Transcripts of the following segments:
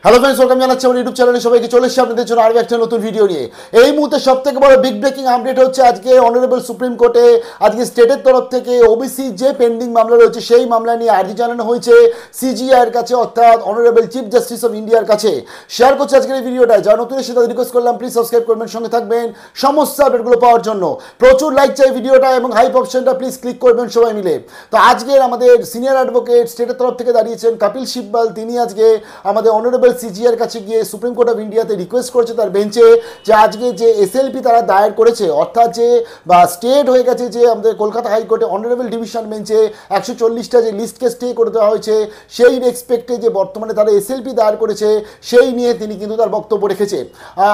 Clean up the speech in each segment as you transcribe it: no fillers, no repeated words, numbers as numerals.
Hello friends, welcome জানাচ্ছি আমার YouTube চ্যানেলে সবাইকে। চলে এসেছি আপনাদের জন্য আরও একটা নতুন ভিডিও নিয়ে। এই মুহূর্তে সবথেকে বড় বিগ ব্রেকিং আপডেট হচ্ছে আজকে অনারেবল সুপ্রিম কোর্টে আজকে স্টেটের তরফ থেকে ওবিসি যে পেন্ডিং মামলা রয়েছে সেই মামলা নিয়ে আর্জি জানানো হয়েছে সিজিআই এর কাছে, অর্থাৎ অনারেবল চিফ জাস্টিস অফ ইন্ডিয়ার কাছে। শেয়ার করছি আজকের এই ভিডিওটা। যারা নতুন এসে তাদের রিকোয়েস্ট করলাম প্লিজ সাবস্ক্রাইব করবেন, সঙ্গে থাকবেন সমস্ত আপডেটগুলো পাওয়ার জন্য। প্রচুর লাইক চাই ভিডিওটা এবং হাইপ অপশনটা প্লিজ ক্লিক করবেন সবাই মিলে। তো আজকের আমাদের সিনিয়র অ্যাডভোকেট স্টেটের তরফ থেকে দাঁড়িয়েছেন কপিল সিব্বল। তিনি আজকে আমাদের অনারেবল সিজিআই এর কাছে গিয়ে সুপ্রিম কোর্ট অফ ইন্ডিয়াতে রিকোয়েস্ট করেছে তার বেঞ্চে যে আজকে যে এসএলপি তারা দায়ের করেছে, অর্থাৎ যে বা স্টেট হয়ে গেছে যে আমাদের কলকাতা হাইকোর্টে অনারেবল ডিভিশন বেঞ্চে 140টা যে লিস্টকে স্টে করে দেওয়া হয়েছে, সেই রেসপেক্টে যে বর্তমানে তারা এসএলপি দায়ের করেছে সেই নিয়ে তিনি কিন্তু তার বক্তব্য রেখেছে।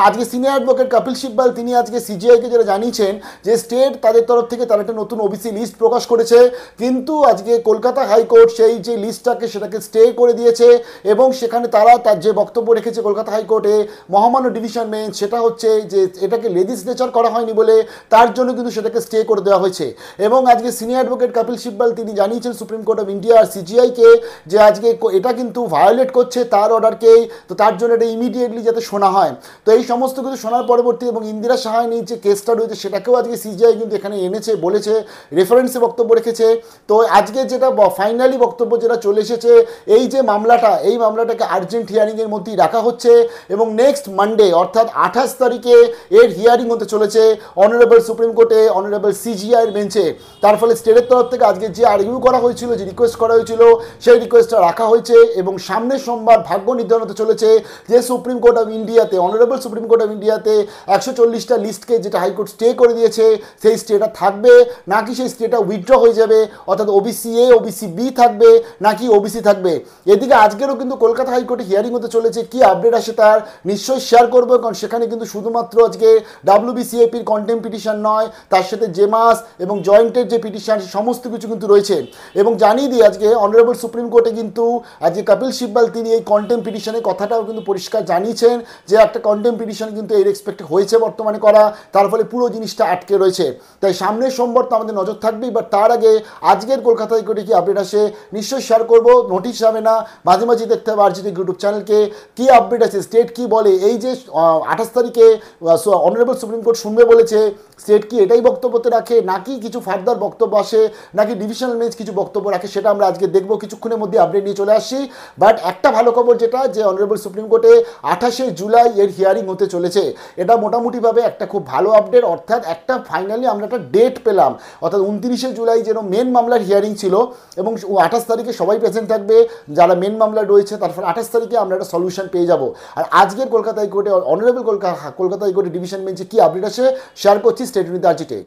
আজকে সিনিয়র অ্যাডভোকেট কপিল সিব্বল তিনি আজকে সিজিআইকে যেটা জানিয়েছেন যে স্টেট তাদের তরফ থেকে তারা একটা নতুন ওবিসি লিস্ট প্রকাশ করেছে, কিন্তু আজকে কলকাতা হাইকোর্ট সেই যে লিস্টটাকে সেটাকে স্টে করে দিয়েছে এবং সেখানে তারা তার যে বক্তব্য রেখেছে কলকাতা হাইকোর্টে মহামান্য ডিভিশন বেঞ্চ, সেটা হচ্ছে যে এটাকে লেজিসলেচার করা হয়নি বলে তার জন্য কিন্তু সেটাকে স্টে করে দেওয়া হয়েছে। এবং আজকে সিনিয়র অ্যাডভোকেট কপিল সিব্বল তিনি জানিয়েছেন সুপ্রিম কোর্ট অফ ইন্ডিয়া আর সিজিআইকে যে আজকে এটা কিন্তু ভায়োলেট করছে তার অর্ডারকেই, তো তার জন্য এটা ইমিডিয়েটলি যাতে শোনা হয়। তো এই সমস্ত কিছু শোনার পরবর্তী এবং ইন্দিরা সাহানির যে কেসটা রয়েছে সেটাকেও আজকে সিজিআই কিন্তু এখানে এনেছে, বলেছে, রেফারেন্সে বক্তব্য রেখেছে। তো আজকে যেটা ফাইনালি বক্তব্য যেটা চলে এসেছে, এই যে মামলাটা এই মামলাটাকে আর্জেন্ট হিয়ারিংয়ের মধ্যেই রাখা হচ্ছে এবং নেক্সট মানডে অর্থাৎ 28 তারিখে এর হিয়ারিং হতে চলেছে অনারেবল সুপ্রিম কোর্টে অনারেবল সিজিআইয়ের বেঞ্চে। তার ফলে স্টেটের তরফ থেকে আজকে যে আর্গিউ করা হয়েছিল, যে রিকোয়েস্ট করা হয়েছিল, সেই রিকোয়েস্টটা রাখা হয়েছে এবং সামনের সোমবার ভাগ্য নির্ধারণ হতে চলেছে যে সুপ্রিম কোর্ট অফ ইন্ডিয়াতে অনারেবল সুপ্রিম কোর্ট অফ ইন্ডিয়াতে 140টা লিস্টকে যেটা হাইকোর্ট স্টে করে দিয়েছে সেই স্টেটা থাকবে নাকি সেই স্টেটা উইথড্র হয়ে যাবে, অর্থাৎ ওবিসি এ ওবিসি বি থাকবে নাকি ওবিসি থাকবে। এদিকে আজকেরও কিন্তু কলকাতা হাইকোর্টে হিয়ারিং হতে চলেছে, কি আপডেট আসে তার নিশ্চয়ই শেয়ার করবো, কারণ সেখানে কিন্তু শুধুমাত্র আজকে ডাব্লিউবিসিএপির কন্টেম্প পিটিশন নয়, তার সাথে জেমাস এবং জয়েন্টের যে পিটিশন সমস্ত কিছু কিন্তু রয়েছে। এবং জানিয়ে দিই আজকে অনারেবল সুপ্রিম কোর্টে কিন্তু আজকে কপিল সিব্বল তিনি এই কন্টেম্প পিটিশনের কথাটাও কিন্তু পরিষ্কার জানিয়েছেন যে একটা কন্টেম্প পিটিশন কিন্তু এই রেসপেক্টে হয়েছে বর্তমানে করা, তার ফলে পুরো জিনিসটা আটকে রয়েছে। তাই সামনের সোমবার তো আমাদের নজর থাকবেই, বাট তার আগে আজকের কলকাতা হাইকোর্টে কি আপডেট আসে নিশ্চয়ই শেয়ার করবো। নোটিশ যাবে না, মাঝে মাঝে দেখতে হবে আরজিটি ইউটিউব চ্যানেলকে, কি আপডেট আছে, স্টেট কি বলে। এই যে 28 তারিখে অনারেবল সুপ্রিম কোর্ট শুনবে বলেছে, স্টেট কি এটাই বক্তব্যতে রাখে নাকি কিছু ফার্দার বক্তব্য আসে নাকি ডিভিশনাল বেঞ্চ কিছু বক্তব্য রাখে, সেটা আমরা আজকে দেখবো। কিছুক্ষণের মধ্যে আপডেট নিয়ে চলে আসছি। বাট একটা ভালো খবর যেটা, যে অনারেবল সুপ্রিম কোর্টে 28শে জুলাই এর হিয়ারিং হতে চলেছে, এটা মোটামুটিভাবে একটা খুব ভালো আপডেট। অর্থাৎ একটা ফাইনালি আমরা একটা ডেট পেলাম, অর্থাৎ 29শে জুলাই যেন মেন মামলার হিয়ারিং ছিল এবং 28 তারিখে সবাই প্রেজেন্ট থাকবে যারা মেন মামলা রয়েছে, তারপর 28 তারিখে আমরা একটা সলিউশন পেয়ে যাব। আর আজকের কলকাতা হাইকোর্টে অনারেবল কলকাতা হাইকোর্টে ডিভিশন বেঞ্চে কি আপডেট আছে শেয়ার করছি। State with আরজিটি।